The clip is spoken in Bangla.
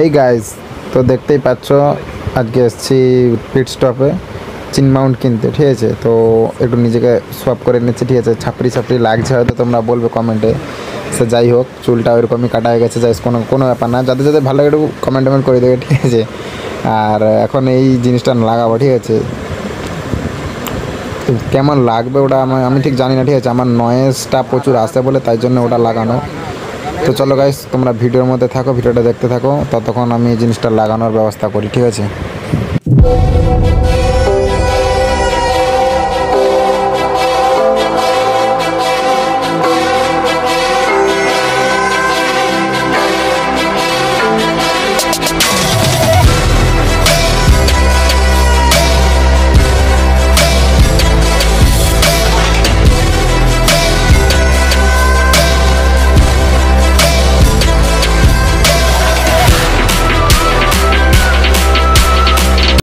এই গাইজ, তো দেখতেই পাচ্ছ আজকে এসেছি পিট স্টপে চিন মাউন্ট কিনতে, ঠিক আছে। তো একটু নিজেকে সোয়াপ করে নিচ্ছি, ঠিক আছে। ছাপড়ি ছাপড়ি লাগছে হয়তো, তোমরা বলবে কমেন্টে। সে যাই হোক, চুলটা ওইরকমই কাটা হয়ে গেছে, যাই কোনো কোনো ব্যাপার না। যাদের যাদের ভালো লাগে একটু কমেন্ট করে দেবে, ঠিক আছে। আর এখন এই জিনিসটা লাগাবো, ঠিক আছে। কেমন লাগবে ওটা আমি ঠিক জানি না, ঠিক আছে। আমার নয়েজটা প্রচুর আসে বলে তাই জন্য ওটা লাগানো। তো চলো গাইস, তোমরা ভিডিওর মধ্যে থাকো, ভিডিওটা দেখতে থাকো, ততক্ষণ আমি এই জিনিসটা লাগানোর ব্যবস্থা করি, ঠিক আছে।